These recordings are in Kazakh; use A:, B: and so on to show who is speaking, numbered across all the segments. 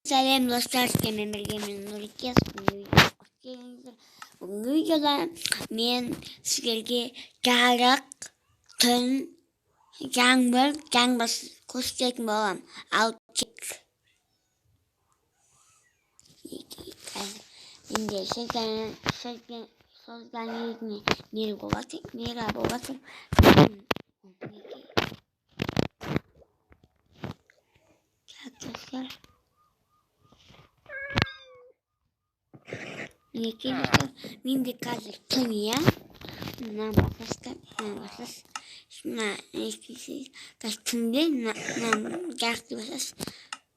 A: Selam dostlar, sizlerle birlikte НУРИКЕС Бүгінгі видеода мен сіздерге жарық, түн, жаңбыр, жаңбрсз көрсететін боламын. Ал тек енді сөзден өзіне мейір боласың. Мен де қазір түн, иә? Мынаны басасыз. Қазір түнде жарықты басасыз.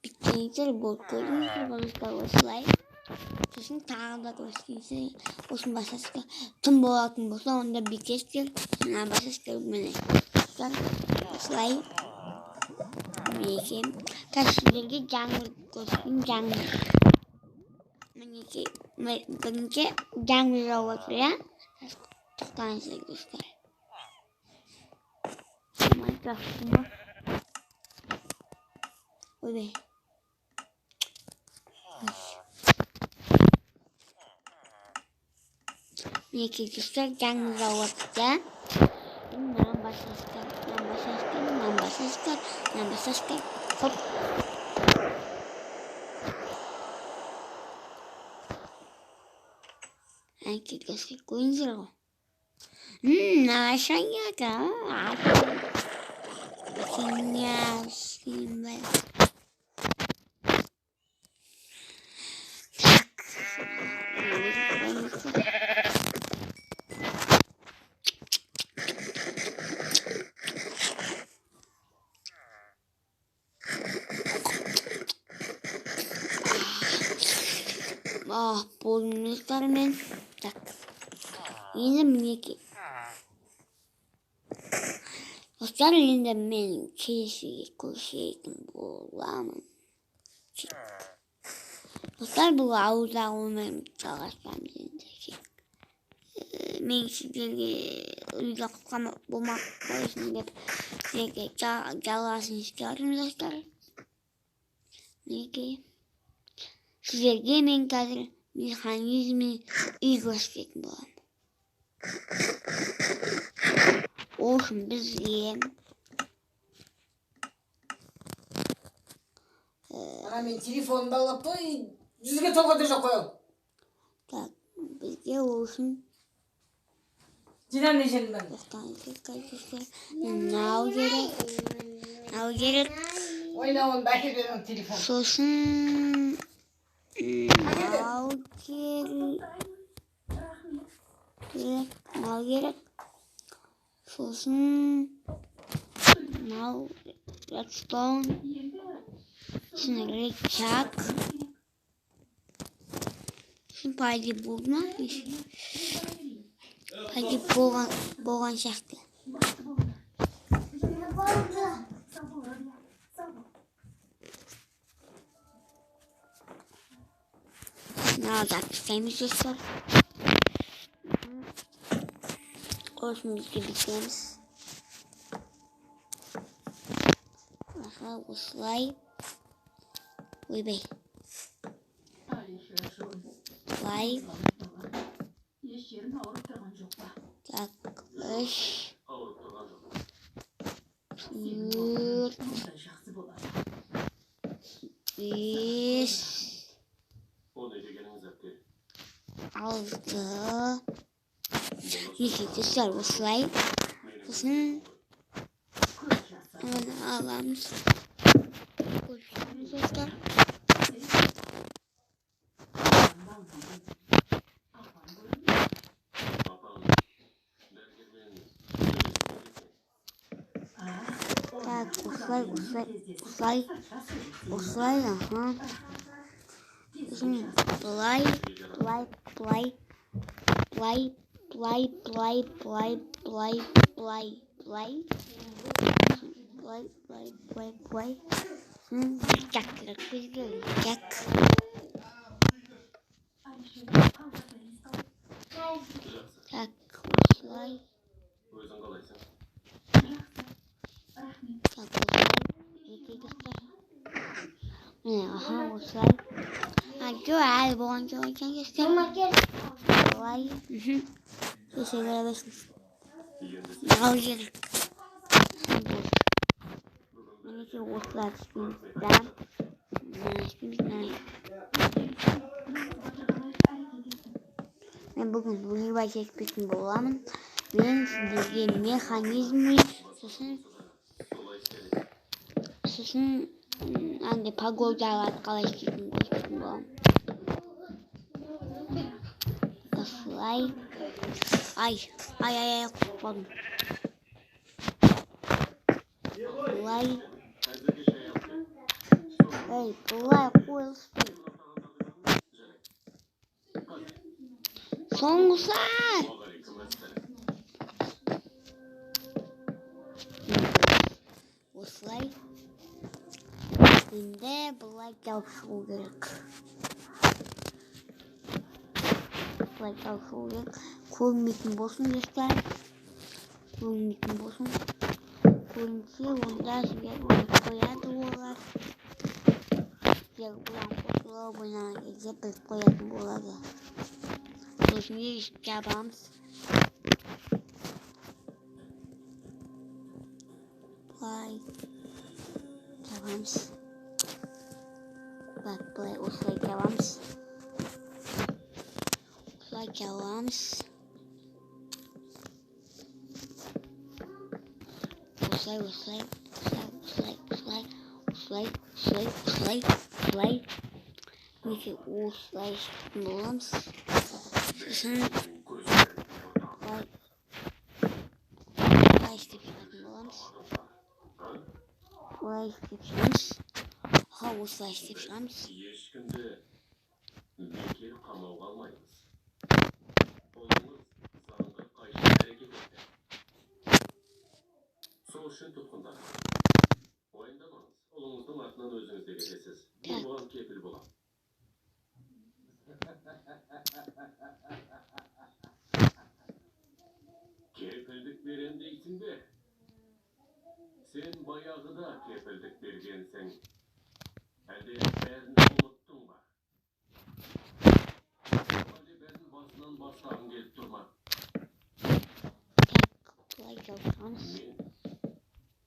A: Біткеніңіздер болып көрдіңіздер, болыңыздар осылай. Сосын тағы да көрсетіңіздер, осын басасыздар. Түн болатын болса, онда бітесіздер. Мына басасыздар, міне. Осылай. Мінекей. Қазір сіздерге жаңбыр көрсетейін, жаңбыр. Бірінші жаңбыр жауып отыр, иә? Тоқтаңыздар достар. Ойбай. Мінекей достар, жаңбыр жауып отыр, иә? Мынаны басасыздар. Хоп. Әкелгісі көріңіздер ғой. Нашаяда. Болыңыздар мен. Так. Енді мінекей. Достар, енді мен келесіге көрсететін боламын. Достар, бұл ауыздағы өмірімді жалғастырамыз енді. Мен сіздерге үйде құтқан болмақ қойсын деп сіздерге жалғасын істедім, достар. Мінекей. Сіздерге мен қазір механизмі үй көрсететін боламын. Ол үшін бізге
B: мен телефонымды алып қой, жүзге толғанда жоқ қой.
A: Так, бізге ол үшін
B: жинам не жерімden
A: мынау керек.
B: Ойнауын да әкелген телефон.
A: Сосын мынау керек. Сосын мынау редстоун. Сосын рычаг. Сосын пайда болды ма? Пайда болған сияқты. Мынау записаймыз достар. Осымызды бітеміз. Осылай. Ойбай. Осылай. Так, 3, 4, 5, 6. Неше достар, осылай. Сосын оны аламыз. Көрсетеміз достар. Так, осылай, аха. Сосын былай. Рычаг керек бізге, рычаг. Так, осылай. Так, осылай. Аха. осылай. Жо, әлі болған жоқ екен кескен. Олай. Кесе бере берсін. Ал жер. Мінеке осылай түскенімізді. Мен бүгін бұйырбай жетпейтін боламын. Мен сіздерге механизмі, сосын әнде погодаларды қалай істейтінін көрсететін боламын. Осылай. Ай, құтып қалдым. Бұлай. Бұлай қойылсын. Соңғысы! Осылай. Енді бұлай жауып шығу керек. Бұлай жауып шығу керек. Көрмейтін болсын, достар. Көрмейтін болсын. Көрінсе, онда жібер қояды олар. Жібер бұлан қосылау бойнаған кезде біліп қоятын болады. Сосын жабамыз. Бұлай жабамыз. Бұлай осылай жабамыз. Осылай жабамыз. Осылай. Неге осылай істейтін боламыз. Сосын осылай істеп шығатын боламыз. Осылай істеп шығамыз. Осылай істеп шығамыз.
C: Ешкімді бекер қамауға алмаймыз. Қолыңыз заңға қайшы әрекет етті. Сол үшін тұтқындар. Уайымдамаңыз. Ұлыңыздың артынан өзіңіз де кетесіз. Мен оған кепіл болам. Кепілдік берем дейсің бе? Сен баяғыда кепілдік бергенсің. Әлде бәрін ұмыттың ба? Әлде бәрін басынан бастағың келіп тұрма?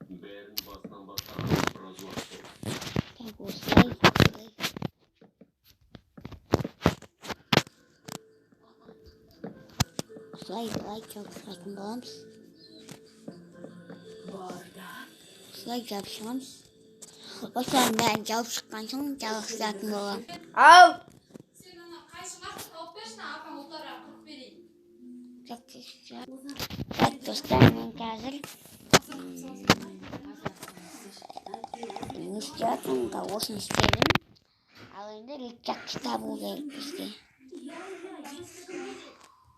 C: Мен бәрін басынан бастағым біраз уақыт болды.
A: Осылай жауып шығатын боламыз. Осылай жауып шығамыз. Осылай бәрін жауып шыққан соң жалғастыратын болам.
B: Ау!
D: Сен ана қайшыға тауып берші, апаң ұлтарға құрып берейін.
A: Достар, мен қазір не істейтінімді осыны істедім. Ал енді рецепт табу керек бізге.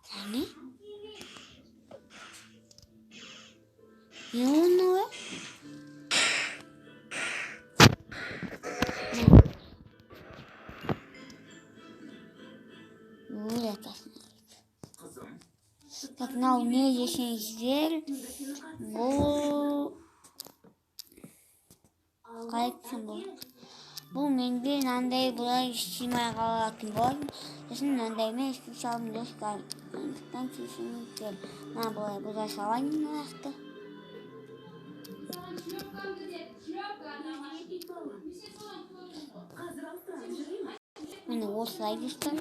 A: Қане? Не оны? Не атасын? Так, мынау не десеңіздер, бұл қалай айтсам болады. Бұл менде мынандай бұлай істемей қалатын болады. Сосын мынандаймен істеп салдым, достар. Сондықтан кешіріңіздер. Мына бұлай бұза салайын нақты. Міне осылай достар.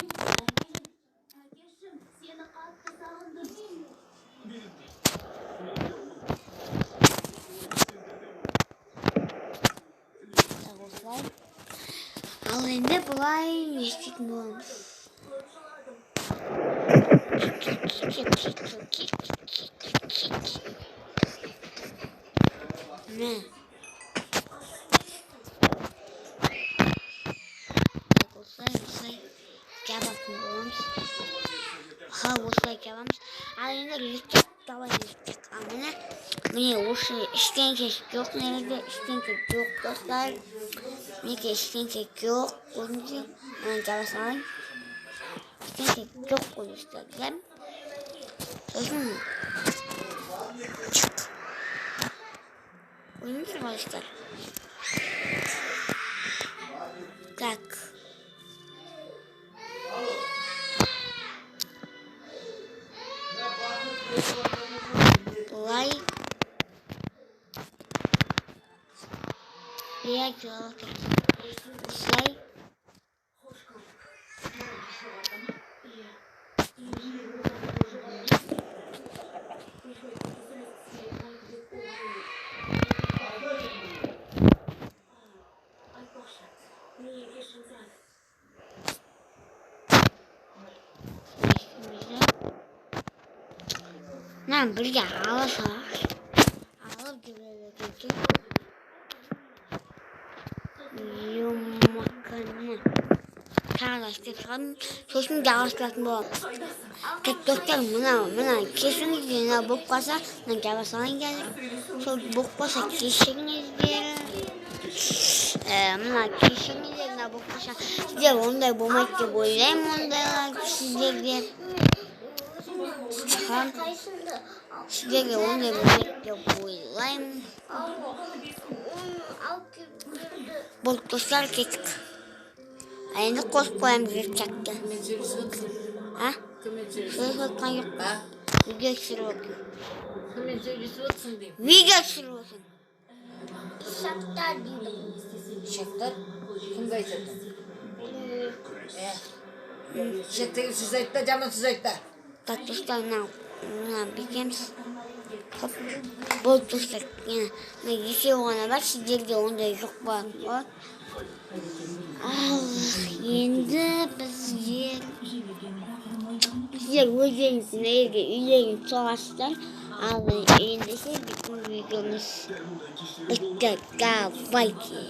A: Ал енді бұлай естетін боламыз. Міне. Осылай жабатын боламыз. Осылай жабамыз. Ал енді рецепт давай естік. Міне осы іштенке жоқ, негізде іштенке жоқ достар. Неге іштенке жоқ, көрінсе, жаба салайын. Іштенке жоқ қой достар. Сосын чық. Көрінсе ғой достар. Так. Лай. Я делала слай. Нам бірге алып жүреді. Юмақаны тағы істеп шығадым. Сосын жалғастыратын боламын. Достар, мына кешіріңіздер, мына болып қалса, мына жаба салайын қазір. Сол болып қалса кешіріңіздер. Мына кешіріңіздер, мына болып қалса, сіздер ондай болмайды деп ойлаймын, ондайлар сіздерде. Сіздерге ондай болмайды деп ойлаймын. Бұл достар кеттік. Енді қосып қоямыз еркекті.
B: Кіммен сөйлесіп отырсың?
A: Сөйлесіп отқан жоқ. Видео түсіріп отыр.
B: Кіммен сөйлесіп отырсың деймін.
A: Видео түсіріп отыр.
B: Шақтар дейді. Шақтар? Кімге айтатын? Шақтар сөз айтта, жаман сөз айтта.
A: Так, достар, мына бекеміз. Бұл достар, есе оғана бар, сіздерде ондай жоқ болады. Ал енді сіздер өздеріңіздің үйлерін соғасыздар. Ал ендеше біздің видеомыз бітті. Давайте.